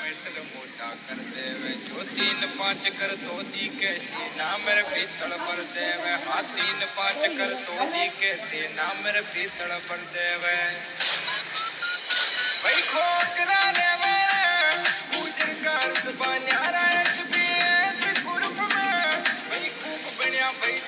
matter मोटा कर देवे जो 3-5 कर तो दी कैसी ना मेरे पीतल पर देवे हाँ 3-5 कर तो दी कैसी ना मेरे पीतल पर देवे भाई खोकरा रे मेरे गुजर कर बन्यारा एचबीएस ग्रुप में भाई खूब बढ़िया भाई